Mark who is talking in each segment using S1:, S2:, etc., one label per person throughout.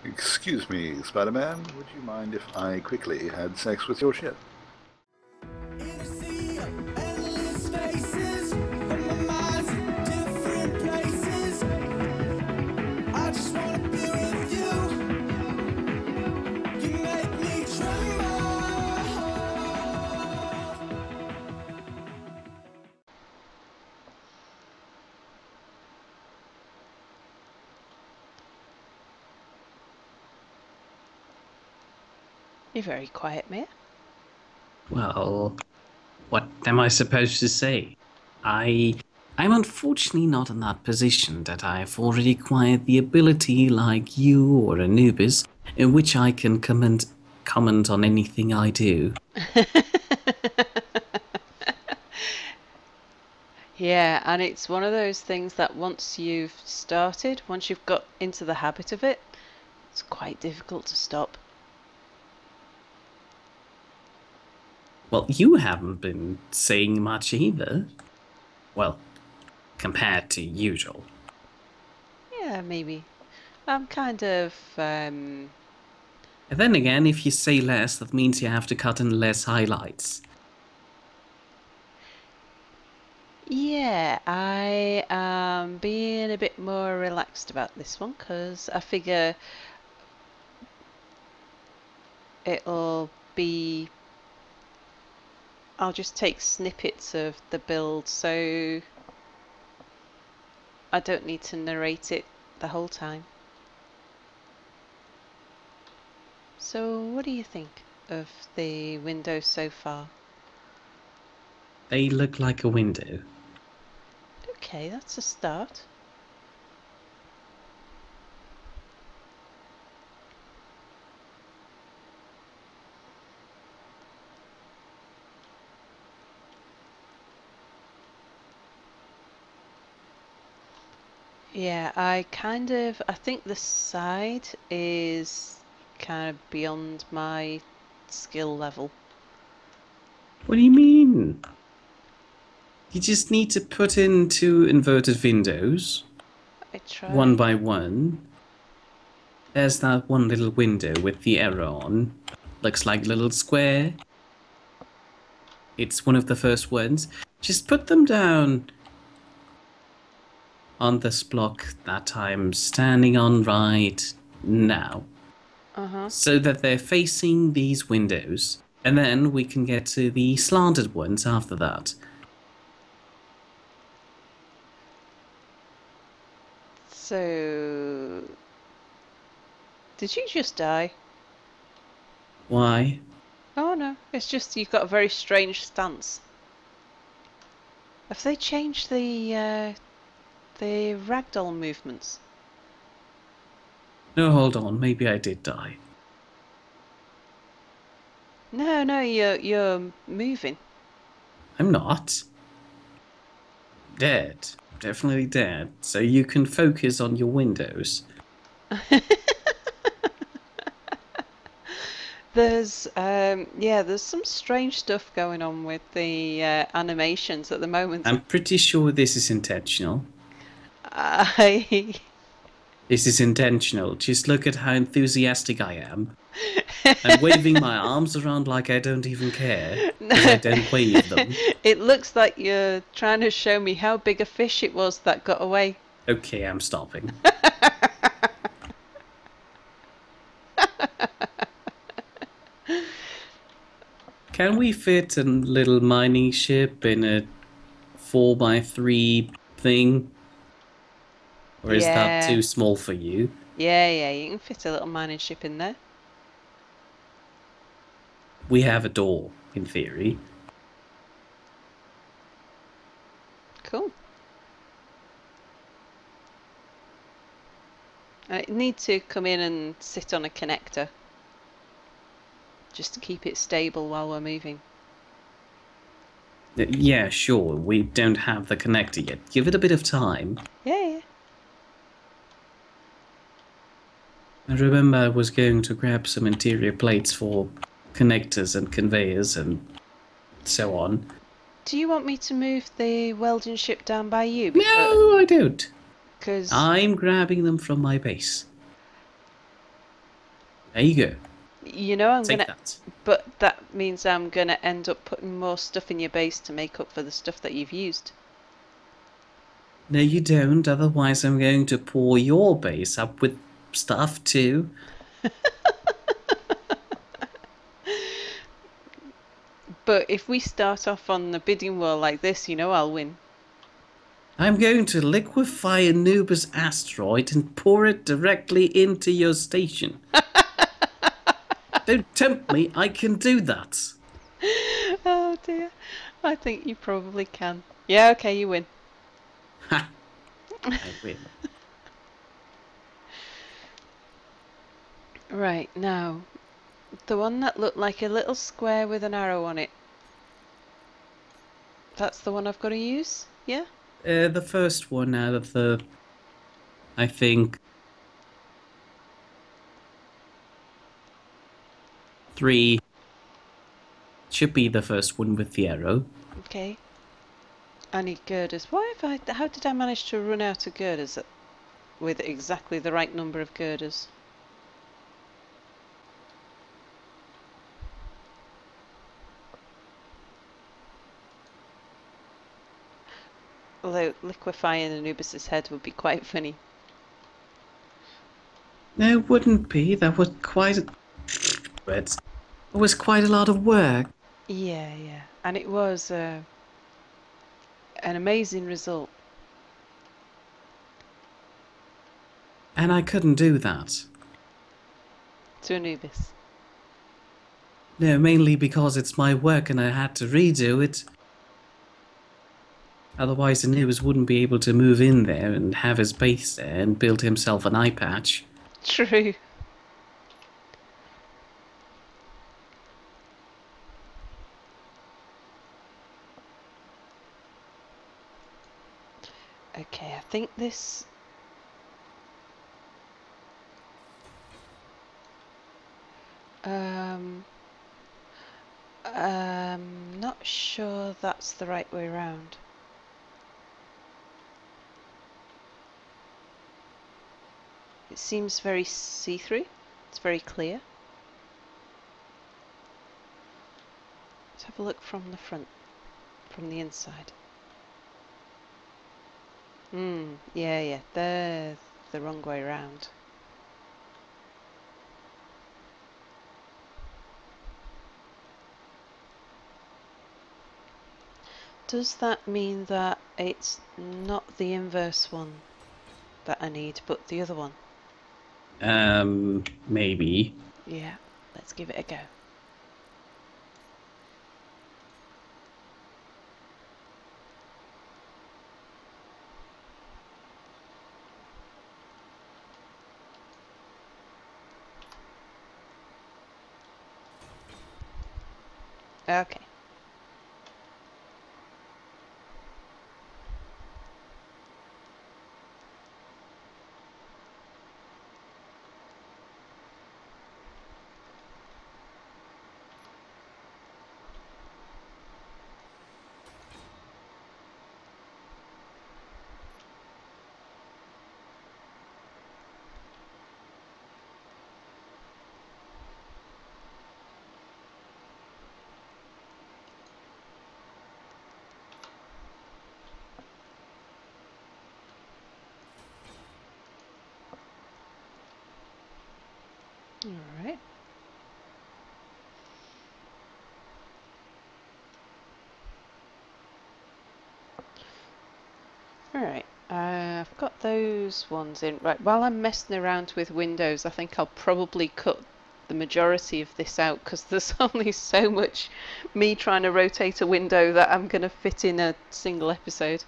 S1: Excuse me, Spider-Man, would you mind if I quickly had sex with your ship?
S2: You're very quiet, Mia.
S3: Well, what am I supposed to say? I'm unfortunately not in that position that I've already acquired the ability like you or Anubis, in which I can comment on anything I do.
S2: Yeah, and it's one of those things that once you've got into the habit of it, it's quite difficult to stop.
S3: Well, you haven't been saying much either. Well, compared to usual.
S2: Yeah, maybe. I'm kind of,
S3: And then again, if you say less, that means you have to cut in less highlights.
S2: yeah, I am being a bit more relaxed about this one because I figure it'll be. I'll just take snippets of the build so I don't need to narrate it the whole time. So, what do you think of the windows so far?
S3: They look like a window.
S2: Okay, that's a start. Yeah, I think the side is kind of beyond my skill level.
S3: What do you mean? You just need to put in two inverted windows,
S2: I
S3: one
S2: try.
S3: by one. There's that one little window with the arrow on. Looks like a little square. It's one of the first ones. Just put them down on this block that I'm standing on right now,
S2: Uh-huh.
S3: so that they're facing these windows. And then we can get to the slanted ones after that.
S2: So, did you just die?
S3: Why?
S2: Oh no, it's just you've got a very strange stance. Have they changed the ragdoll movements?
S3: No, hold on. Maybe I did die.
S2: No, no, you're moving.
S3: I'm not. Dead. Definitely dead. So you can focus on your windows.
S2: There's some strange stuff going on with the animations at the moment.
S3: I'm pretty sure this is intentional.
S2: I
S3: This is intentional. Just look at how enthusiastic I am. I'm waving my arms around like I don't even care, because I
S2: No,
S3: don't wave them.
S2: it looks like you're trying to show me how big a fish it was that got away.
S3: Okay, I'm stopping. Can we fit a little mining ship in a 4x3 thing? Or is that
S2: Yeah,
S3: too small for you?
S2: yeah, you can fit a little mining ship in there.
S3: We have a door, in theory.
S2: Cool. I need to come in and sit on a connector just to keep it stable while we're moving.
S3: Yeah, sure, we don't have the connector yet. Give it a bit of time.
S2: Yeah.
S3: I remember I was going to grab some interior plates for connectors and conveyors and so on.
S2: Do you want me to move the welding ship down by you?
S3: No, I don't.
S2: Because
S3: I'm grabbing them from my base. There you go.
S2: You know I'm
S3: Take
S2: gonna,
S3: that.
S2: but that means I'm gonna end up putting more stuff in your base to make up for the stuff that you've used.
S3: No, you don't. Otherwise, I'm going to pour your base up with stuff too.
S2: But if we start off on the bidding war like this, you know I'll win.
S3: I'm going to liquefy Anubis asteroid and pour it directly into your station. Don't tempt me. I can do that.
S2: Oh dear. I think you probably can. Yeah, okay, you win.
S3: Ha! I win.
S2: Right, now, the one that looked like a little square with an arrow on it. That's the one I've got to use? Yeah?
S3: The first one out of the, I think, 3 should be the first one with the arrow.
S2: Okay. I need girders. How did I manage to run out of girders with exactly the right number of girders? Although liquefying Anubis's head would be quite funny.
S3: No, it wouldn't be. That was quite a lot of work.
S2: Yeah, yeah. And it was an amazing result.
S3: And I couldn't do that.
S2: To Anubis.
S3: No, mainly because it's my work and I had to redo it. Otherwise, Anubis wouldn't be able to move in there and have his base there and build himself an eye patch.
S2: True. Okay, I think this... not sure that's the right way around. It seems very see-through. It's very clear. Let's have a look from the front, from the inside. Yeah, they're the wrong way around. Does that mean that it's not the inverse one that I need, but the other one?
S3: Maybe.
S2: Yeah, let's give it a go. Okay. Alright. Alright, I've got those ones in. Right, while I'm messing around with windows, I think I'll probably cut the majority of this out because there's only so much me trying to rotate a window that I'm going to fit in a single episode.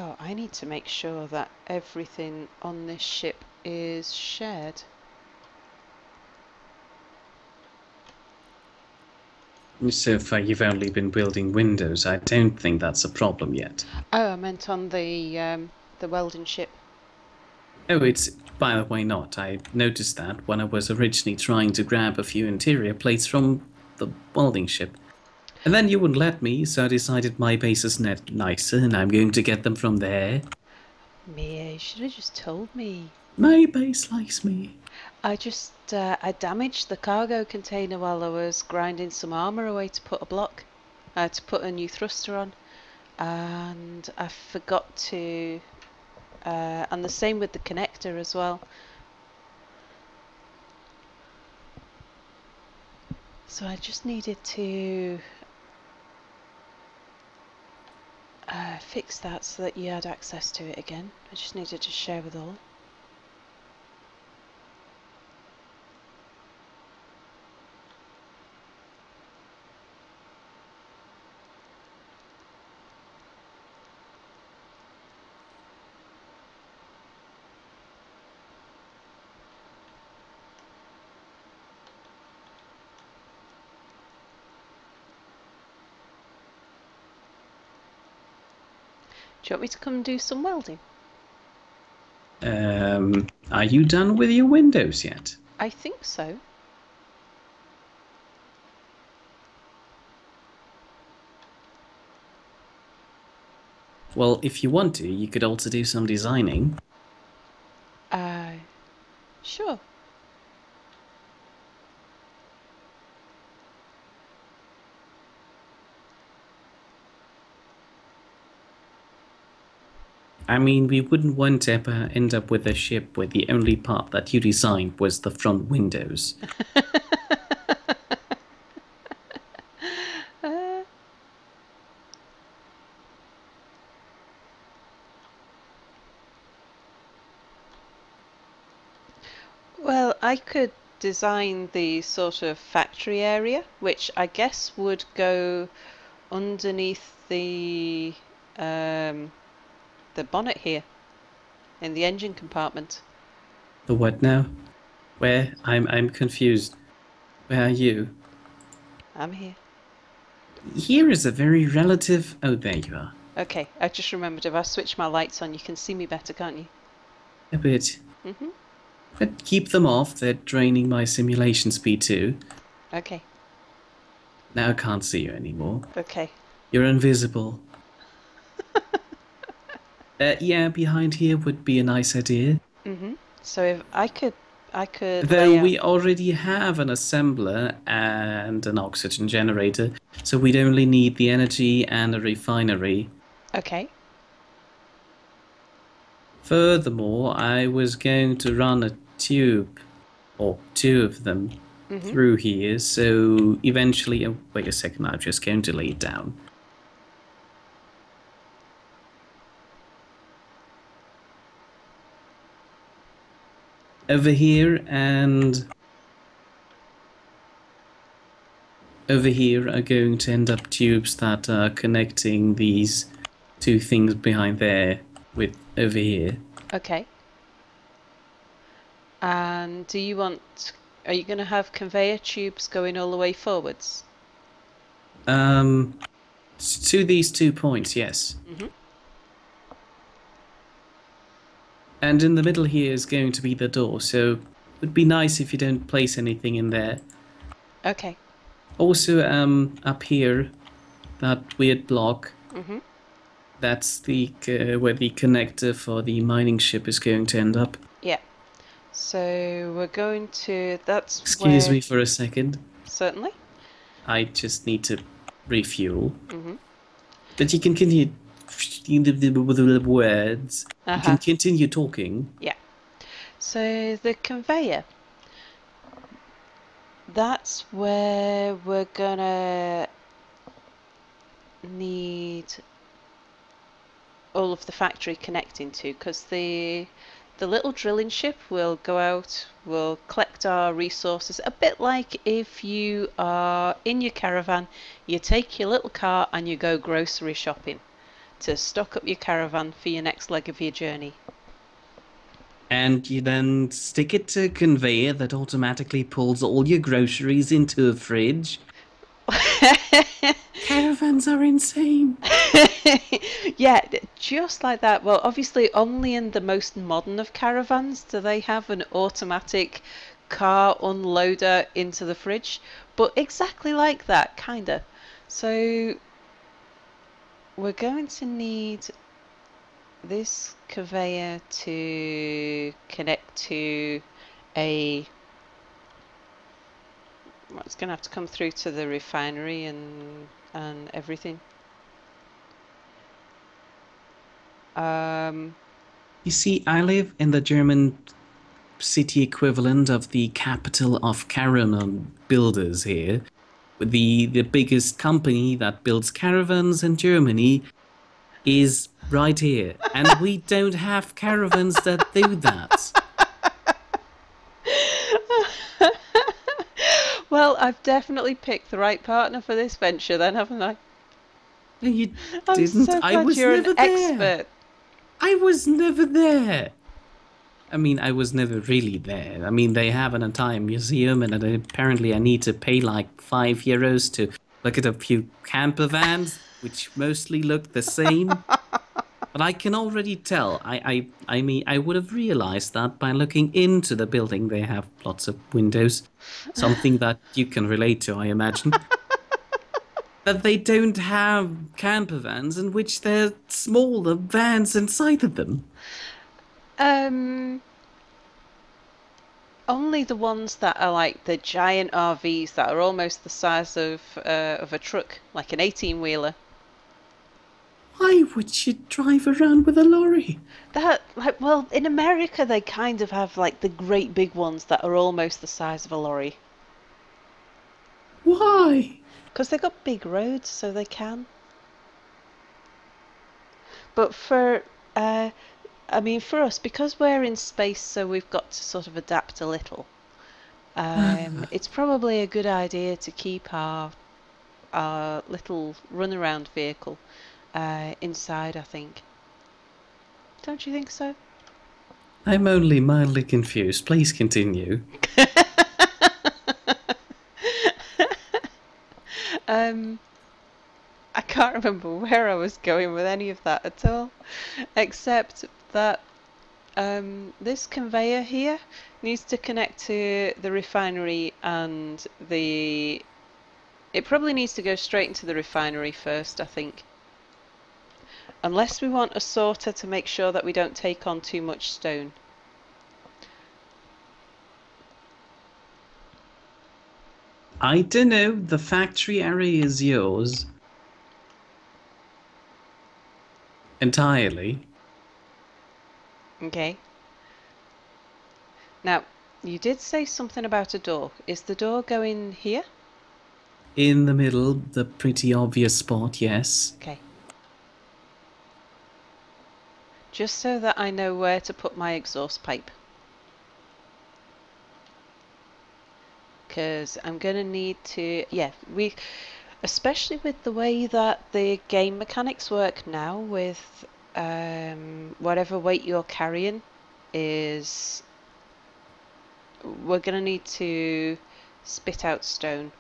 S2: Oh, I need to make sure that everything on this ship is shared.
S3: So far, you've only been building windows. I don't think that's a problem yet.
S2: Oh, I meant on the welding ship.
S3: Oh, it's, by the way, not. I noticed that when I was originally trying to grab a few interior plates from the welding ship. And then you wouldn't let me, so I decided my base is nicer and I'm going to get them from there.
S2: Mia, you should have just told me.
S3: My base likes me.
S2: I damaged the cargo container while I was grinding some armour away to put to put a new thruster on, and I forgot to, and the same with the connector as well. So I just needed to fix that so that you had access to it again. I just needed to share with all. Do you want me to come and do some welding?
S3: Are you done with your windows yet?
S2: I think so.
S3: Well, if you want to, you could also do some designing.
S2: Sure.
S3: I mean, we wouldn't want to ever end up with a ship where the only part that you designed was the front windows.
S2: Well, I could design the sort of factory area, which I guess would go underneath the bonnet here, in the engine compartment.
S3: The what now? Where? I'm confused. Where are you?
S2: I'm here.
S3: Here is a very relative... Oh, there you are.
S2: Okay, I just remembered if I switch my lights on, you can see me better, can't you?
S3: A bit.
S2: Mm-hmm.
S3: But keep them off, they're draining my simulation speed too.
S2: Okay.
S3: Now I can't see you anymore.
S2: Okay.
S3: You're invisible. Yeah, behind here would be a nice idea.
S2: Mm-hmm. So if I could
S3: Though
S2: lay out...
S3: we already have an assembler and an oxygen generator, so we'd only need the energy and a refinery.
S2: Okay.
S3: Furthermore, I was going to run a tube, or two of them, through here, so eventually... Oh, wait a second, I'm just going to lay it down. Over here and over here are going to end up tubes that are connecting these two things behind there with over here.
S2: Okay. And do you want... Are you going to have conveyor tubes going all the way forwards?
S3: To these 2 points, yes.
S2: Mm-hmm.
S3: And in the middle here is going to be the door, so it would be nice if you don't place anything in there.
S2: Okay.
S3: Also, up here, that weird block, that's the where the connector for the mining ship is going to end up.
S2: Yeah. So we're going to... That's
S3: Excuse
S2: where...
S3: me for a second.
S2: Certainly.
S3: I just need to refuel. But you can continue with the words. You can continue talking.
S2: Yeah. So the conveyor, that's where we're gonna need all of the factory connecting to, because the little drilling ship will go out, will collect our resources, a bit like if you are in your caravan, you take your little car and you go grocery shopping to stock up your caravan for your next leg of your journey.
S3: And you then stick it to a conveyor that automatically pulls all your groceries into a fridge. Caravans are insane.
S2: Yeah, just like that. Well, obviously only in the most modern of caravans do they have an automatic car unloader into the fridge, but exactly like that, kinda. So we're going to need this conveyor to connect to a... Well, it's going to have to come through to the refinery and everything.
S3: You see, I live in the German city equivalent of the capital of caravan builders here. The biggest company that builds caravans in Germany is right here. And we don't have caravans that do that.
S2: Well, I've definitely picked the right partner for this venture then, haven't I?
S3: No, you
S2: I'm
S3: didn't.
S2: so
S3: I
S2: glad
S3: was
S2: you're
S3: never
S2: an
S3: there.
S2: expert.
S3: I was never there. I mean, I was never really there. I mean, they have an entire museum, and apparently I need to pay like €5 to look at a few camper vans, which mostly look the same. But I can already tell. I mean, I would have realized that by looking into the building. They have lots of windows, something that you can relate to, I imagine. That they don't have camper vans in which there are smaller vans inside of them.
S2: Only the ones that are like the giant RVs that are almost the size of a truck, like an 18-wheeler.
S3: Why would you drive around with a lorry?
S2: That, like, well, in America they kind of have like the great big ones that are almost the size of a lorry.
S3: Why?
S2: Because they've got big roads, so they can. But for, I mean, for us, because we're in space, so we've got to sort of adapt a little. It's probably a good idea to keep our little runaround vehicle inside, I think. Don't you think so?
S3: I'm only mildly confused. Please continue.
S2: I can't remember where I was going with any of that at all, except that this conveyor here needs to connect to the refinery and the... It probably needs to go straight into the refinery first, I think. Unless we want a sorter to make sure that we don't take on too much stone.
S3: I don't know. The factory area is yours. Entirely.
S2: Okay. Now, you did say something about a door. Is the door going here?
S3: In the middle, the pretty obvious spot, yes.
S2: Okay. Just so that I know where to put my exhaust pipe. Because I'm going to need to... Yeah, especially with the way that the game mechanics work now with whatever weight you're carrying is... We're going to need to spit out stone.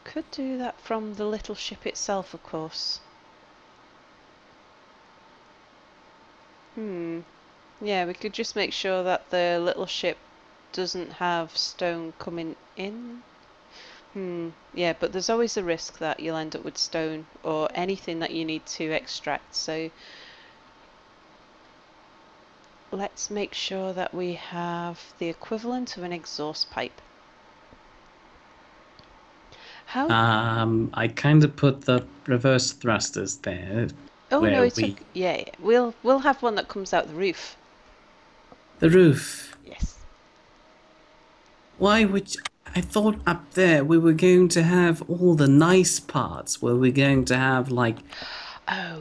S2: Could do that from the little ship itself, of course. Yeah, we could just make sure that the little ship doesn't have stone coming in. Yeah, but there's always a risk that you'll end up with stone or anything that you need to extract, so let's make sure that we have the equivalent of an exhaust pipe. How?
S3: I kind of put the reverse thrusters there.
S2: Oh no, it's
S3: we...
S2: yeah, we'll have one that comes out the roof.
S3: The roof.
S2: Yes.
S3: Why would... I thought up there we were going to have all the nice parts, where we're going to have like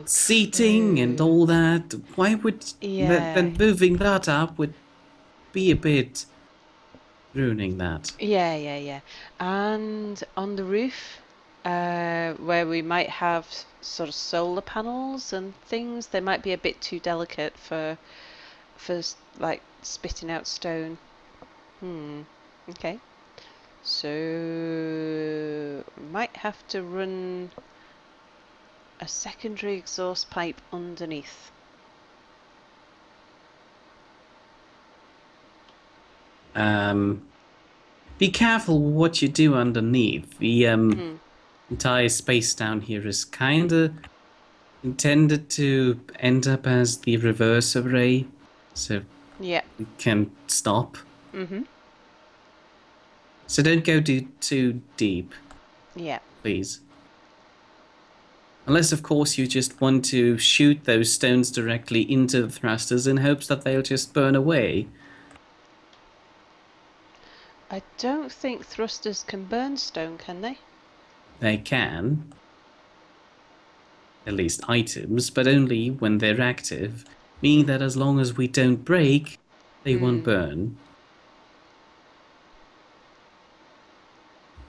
S3: seating and all that. Why would...
S2: Yeah.
S3: Then moving that up would be a bit ruining that.
S2: Yeah. And on the roof, where we might have sort of solar panels and things, they might be a bit too delicate for like spitting out stone. Okay. So might have to run a secondary exhaust pipe underneath.
S3: Be careful what you do underneath. The entire space down here is kinda intended to end up as the reverse array, so
S2: Yeah.
S3: we can stop.
S2: Mm-hmm.
S3: So don't go too deep,
S2: Yeah.
S3: please. Unless, of course, you just want to shoot those stones directly into the thrusters in hopes that they'll just burn away.
S2: I don't think thrusters can burn stone, can they?
S3: They can. At least items, but only when they're active. Meaning that as long as we don't break, they won't burn.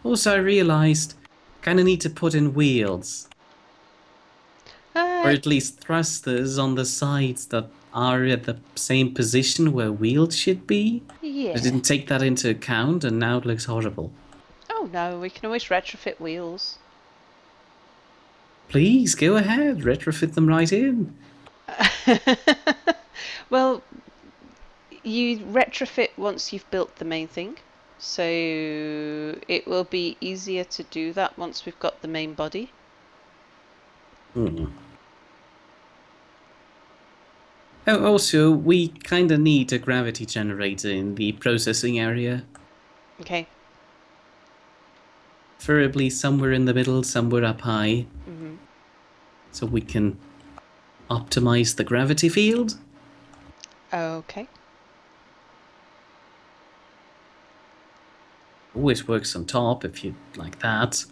S3: Also, I realized kind of need to put in wheels. Or at least thrusters on the sides that are at the same position where wheels should be.
S2: Yeah.
S3: I didn't take that into account and now it looks horrible.
S2: Oh no, we can always retrofit wheels.
S3: Please, go ahead, retrofit them right in.
S2: Well, you retrofit once you've built the main thing. So it will be easier to do that once we've got the main body.
S3: Oh, also, we kind of need a gravity generator in the processing area.
S2: Okay.
S3: Preferably somewhere in the middle, somewhere up high.
S2: Mm-hmm.
S3: So we can optimize the gravity field.
S2: Okay.
S3: Always works on top if you like that.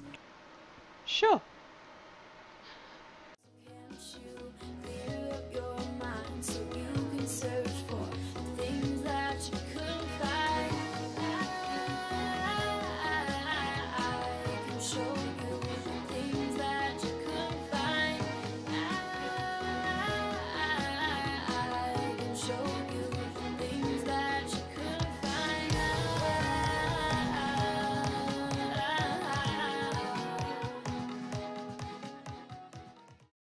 S2: Sure.